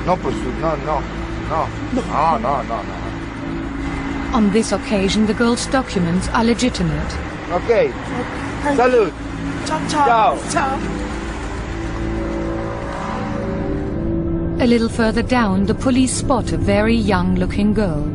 No, no. On this occasion, the girl's documents are legitimate. Okay. Salute. Ciao. A little further down, the police spot a very young-looking girl.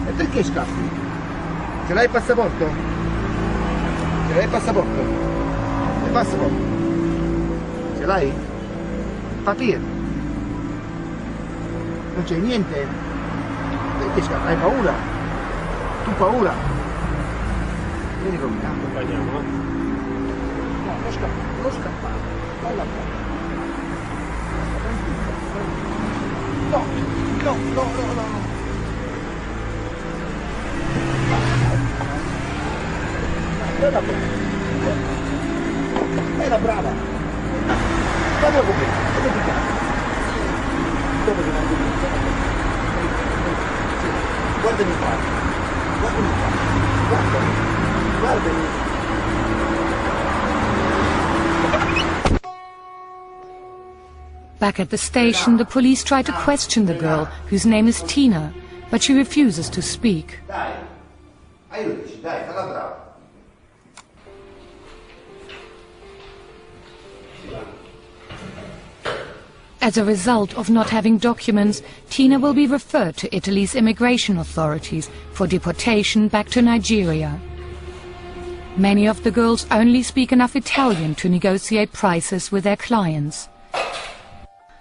E perché scappi? Ce l'hai il passaporto? Ce l'hai il passaporto? Il passaporto? Ce l'hai? Papir? Non c'è niente? Perché scappi? Hai paura? Tu paura? Vieni con me. Accompagniamo, no? No, non scappare. Vai là fuori. No. Era brava. Vado con me. Dove ti chiami? Dove ti chiami? Guardami qua. Guardami. Back at the station, the police try to question the girl, whose name is Tina, but she refuses to speak. Dai, aiutaci, dai, falla brava. As a result of not having documents, Tina will be referred to Italy's immigration authorities for deportation back to Nigeria. Many of the girls only speak enough Italian to negotiate prices with their clients.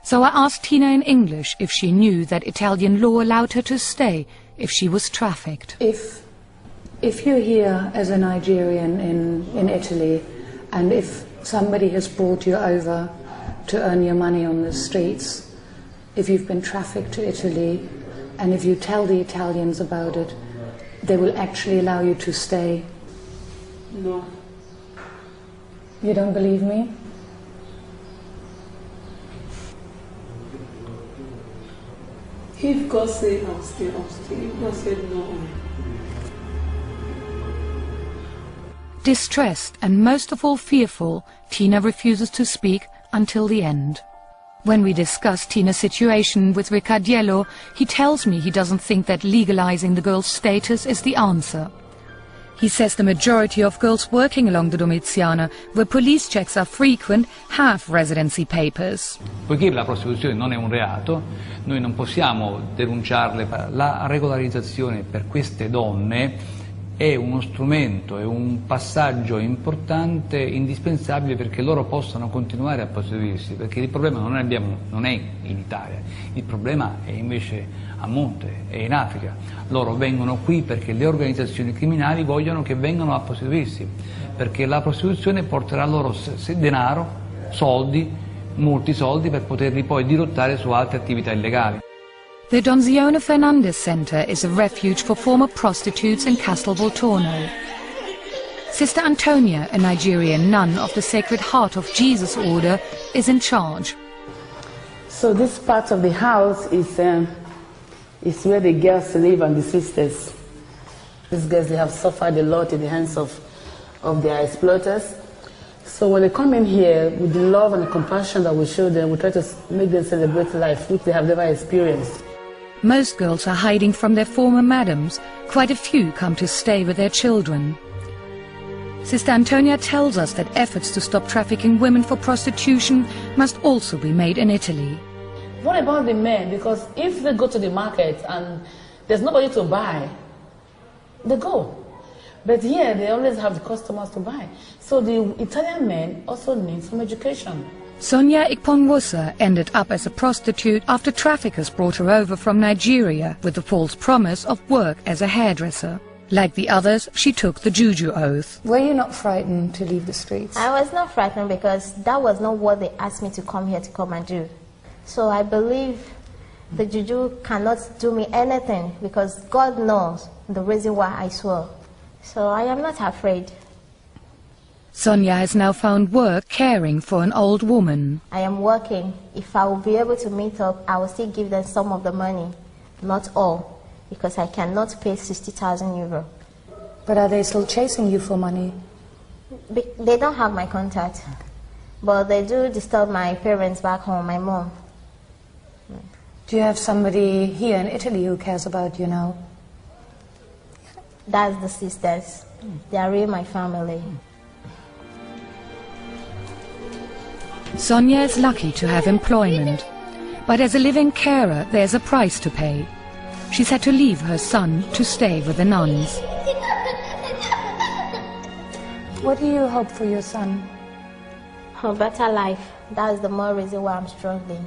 So I asked Tina in English if she knew that Italian law allowed her to stay if she was trafficked. If you're here as a Nigerian in Italy, and if somebody has brought you over to earn your money on the streets, if you've been trafficked to Italy, and if you tell the Italians about it, they will actually allow you to stay. No. You don't believe me? If God said I'll stay, I'll stay. If God said no. Distressed and most of all fearful, Tina refuses to speak until the end. When we discuss Tina's situation with Riccardiello, he tells me he doesn't think that legalizing the girl's status is the answer. He says the majority of girls working along the Domiziana, where police checks are frequent, have residency papers. Poiché la prostituzione non è un reato, noi non possiamo denunciarle. La regolarizzazione per queste donne è uno strumento, è un passaggio importante, indispensabile perché loro possano continuare a prostituirsi, perché il problema non è in Italia, il problema è invece a monte, è in Africa. Loro vengono qui perché le organizzazioni criminali vogliono che vengano a prostituirsi, perché la prostituzione porterà loro denaro, soldi, molti soldi per poterli poi dirottare su altre attività illegali. The Donziona Fernandez Center is a refuge for former prostitutes in Castel Volturno. Sister Antonia, a Nigerian nun of the Sacred Heart of Jesus order, is in charge. So this part of the house is where the girls live and the sisters. These girls, they have suffered a lot in the hands of their exploiters. So when they come in here, with the love and the compassion that we show them, we try to make them celebrate life, which they have never experienced. Most girls are hiding from their former madams. Quite a few come to stay with their children. Sister Antonia tells us that efforts to stop trafficking women for prostitution must also be made in Italy. What about the men? Because if they go to the market and there's nobody to buy, they go. But here they always have the customers to buy. So the Italian men also need some education. Sonia Ikponwosa ended up as a prostitute after traffickers brought her over from Nigeria with the false promise of work as a hairdresser. Like the others, she took the juju oath. Were you not frightened to leave the streets? I was not frightened because that was not what they asked me to come here to come and do. So I believe the juju cannot do me anything because God knows the reason why I swore. So I am not afraid. Sonia has now found work caring for an old woman. I am working. If I will be able to meet up, I will still give them some of the money, not all. because I cannot pay 60,000 euro. But are they still chasing you for money? They don't have my contact, but they do disturb my parents back home, my mom. Do you have somebody here in Italy who cares about you now? That's the sisters. They are really my family. Sonia is lucky to have employment, but as a living carer, there's a price to pay. She's had to leave her son to stay with the nuns. What do you hope for your son? A better life. That's the more reason why I'm struggling.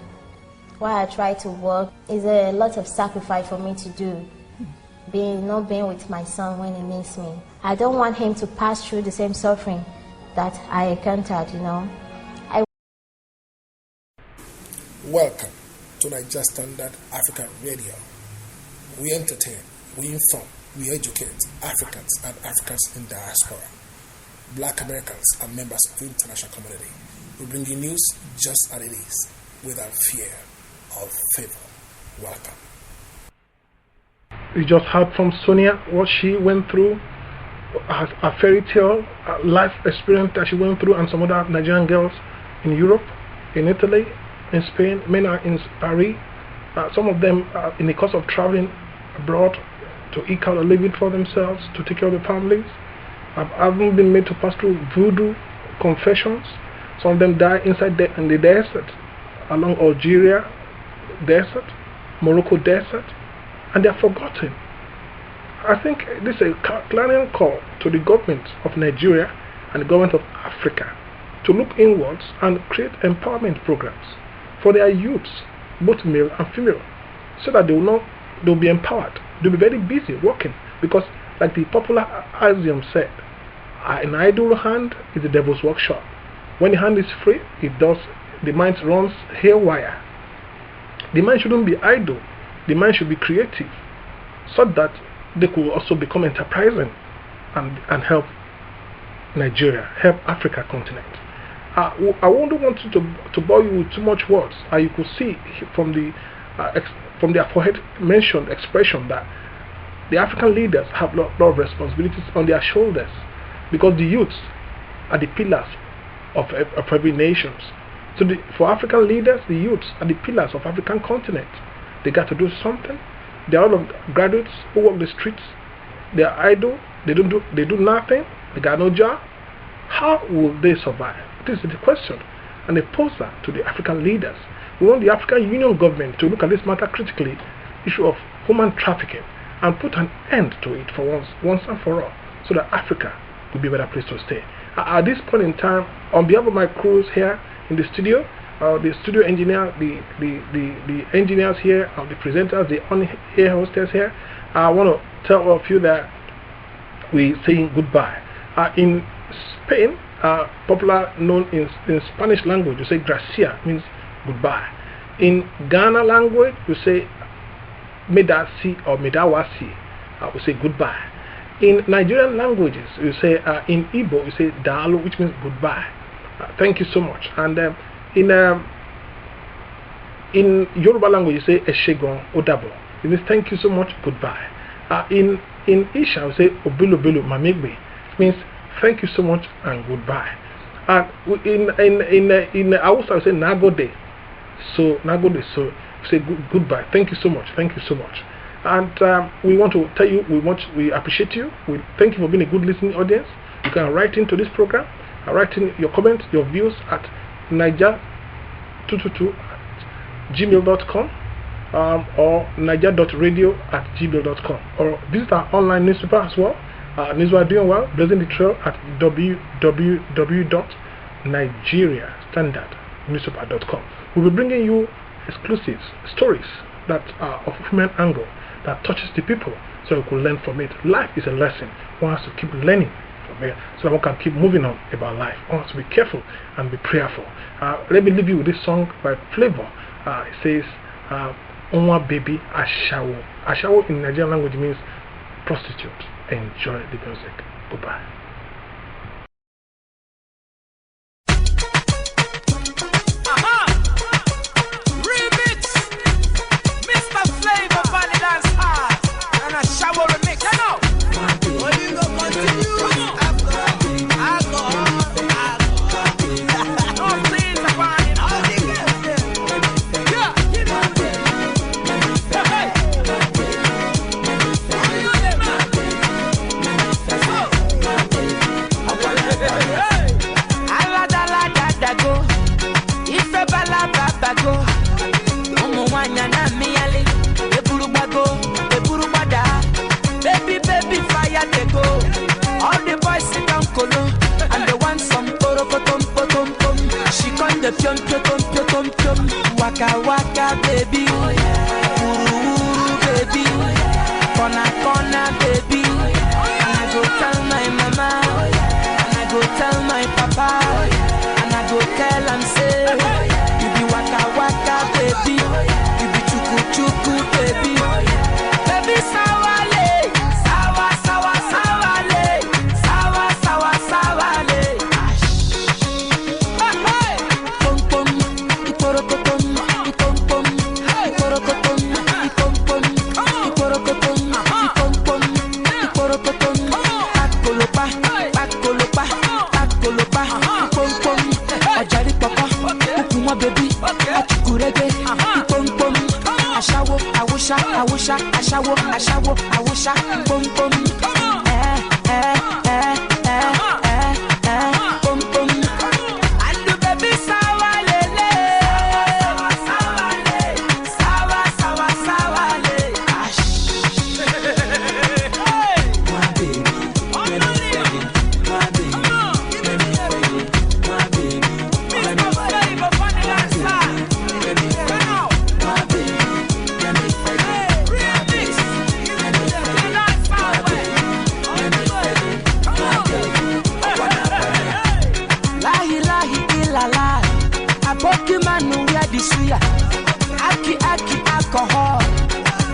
Why I try to work is a lot of sacrifice for me to do. Not being with my son when he needs me. I don't want him to pass through the same suffering that I encountered, Welcome to Nigeria Standard African Radio. We entertain, we inform, we educate Africans and Africans in diaspora, Black Americans and members of the international community. We bring you news just as it is, without fear or favor. Welcome. You just heard from Sonia what she went through, a fairy tale, a life experience that she went through, and some other Nigerian girls in Europe, in Italy, in Spain. Many are in Paris. Some of them are in the course of traveling abroad to eke out a living for themselves, to take care of their families. Haven't been made to pass through voodoo confessions. Some of them die inside in the desert, along Algeria desert, Morocco desert, and they are forgotten. I think this is a clarion call to the government of Nigeria and the government of Africa to look inwards and create empowerment programs for their youths, both male and female, so that they'll be empowered. They'll be very busy working, because like the popular axiom said, an idle hand is the devil's workshop. When the hand is free, the mind runs haywire. The mind shouldn't be idle. The mind should be creative, so that they could also become enterprising and help Nigeria, help Africa continent. I wouldn't want you to bore you with too much words. You could see from the aforementioned mentioned expression that the African leaders have a lot of responsibilities on their shoulders, because the youths are the pillars of every nation. So for African leaders, the youths are the pillars of African continent. They got to do something. They are all of graduates who walk the streets. They are idle. They do nothing. They got no job. How will they survive? This is the question, and they pose that to the African leaders. We want the African Union government to look at this matter critically, issue of human trafficking, and put an end to it for once and for all, so that Africa will be a better place to stay. At this point in time, on behalf of my crews here in the studio engineer, the engineers here, the presenters, the on-air hostess here, I want to tell all of you that we're saying goodbye. In Spain, popular known in Spanish language, you say gracia, means goodbye. In Ghana language, you say medasi or medawasi, we say goodbye. In Nigerian languages, you say in Igbo, you say dalu, which means goodbye. Thank you so much. And in Yoruba language, you say eshegon odabo. It means thank you so much, goodbye. In Isha, we say obilobilo mamigbe. It means thank you so much and goodbye. And in Hausa, we say nagode. So nagode. So we say goodbye. Thank you so much. Thank you so much. And we want to tell you we appreciate you. We thank you for being a good listening audience. You can write into this program, write in your comments, your views at niger222@gmail.com or niger.radio@gmail.com, or visit our online newspaper as well. Newspaper doing well, blazing the trail at www.nigeriastandardnewspaper.com. We'll be bringing you exclusive stories that are of human angle, that touches the people, so we can learn from it. Life is a lesson. One has to keep learning from it, so that one can keep moving on about life. One has to be careful and be prayerful. Let me leave you with this song by Flavor. It says, Onwa baby ashawo. Ashawo in Nigerian language means prostitute. Enjoy the music. Goodbye. Remix, Mr. Flavor, Valley Dance Hard. corner, baby. And I go tell my mama, and I go tell my papa, and I go tell them say, you be waka waka, baby. You be chuku chuku, baby. Baby sawale, sawa sawa sawale, sawa sawa sawale. Hey, pom pom, iporokotom, ipom pom, iporokotom, ipom pom, iporokotom, ipom pom, iporokotom. Pakolopa, pakolopa, pakolopa, ipom pom. Ojari papa, ukuma baby, achukurege, ipom pom. Ashawo, awusha, awusha, ashawo, ashawo, awusha, pom pom. Pom pom. And the baby sawa lele, sawa le, sawa sawa sawa le. My baby, let me feel it. My baby, let me feel it. My baby, let me feel it. Let me feel it. My baby, let me feel it. My baby, let me feel it. My baby, let me feel it. My baby, lahi lahi ilala. Aboki manu where the suya. Aki aki alcohol.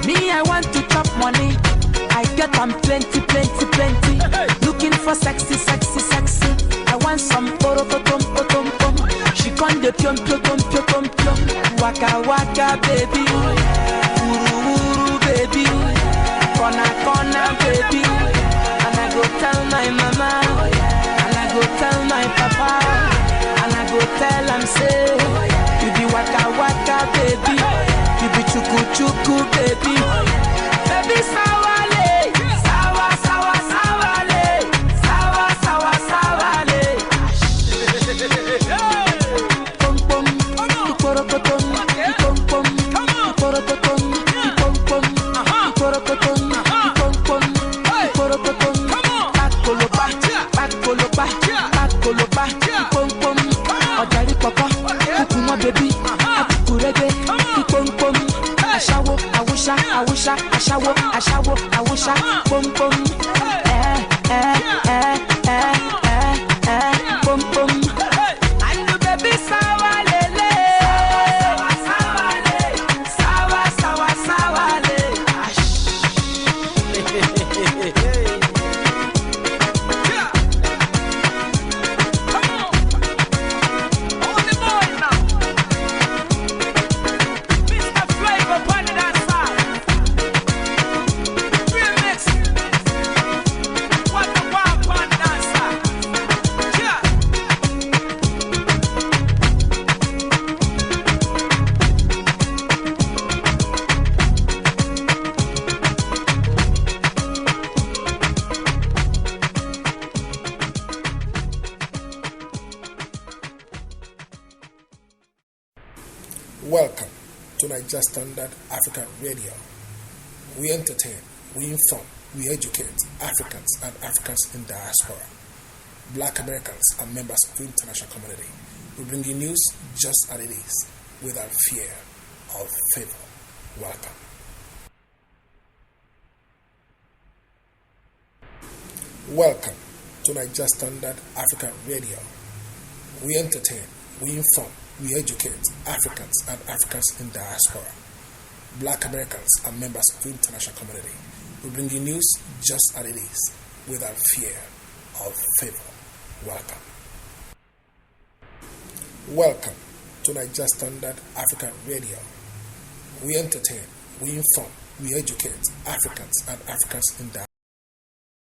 Me I want to chop money. I get them plenty plenty plenty. Looking for sexy sexy sexy. I want some porokotom potom pom. She con de piom piom piom piom piom. Waka waka baby. Uru uru baby. Kona kona baby. And I go tell my mama. And I go tell my papa. And I go tell them say, you be waka waka baby. You be chuku chuku baby. Baby sawale, sawa sawa sawale, sawa sawa sawale. Pom pom, iporokotom, ipom pom, iporokotom, ipom pom, iporokotom, ipom pom, iporokotom. Pakolopa, pakolopa, pakolopa, ipom pom. Ojari papa, ukuma baby, achukurege, ipom pom. Ashawo, awusha, awusha, ashawo, ashawo, awusha, pom pom. Pom pom. And the baby sawa lele, sawa le, sawa sawa sawa le. Come on, all the boys now. Mr. Flavor, put it outside. Remix. What the wild pun dancer. Yeah. Welcome to Nigeria Standard African Radio. We entertain, we inform, we educate Africans and Africans in diaspora, Black Americans and members of the international community. We bring you news just as it is, without fear or favor. Welcome. Welcome to Nigeria Standard African Radio. We entertain, we inform, we educate Africans and Africans in diaspora, Black Americans and members of the international community. We bring you news just as it is, without fear or favor. Welcome. Welcome to Nigeria Standard African Radio. We entertain, we inform, we educate Africans and Africans in diaspora.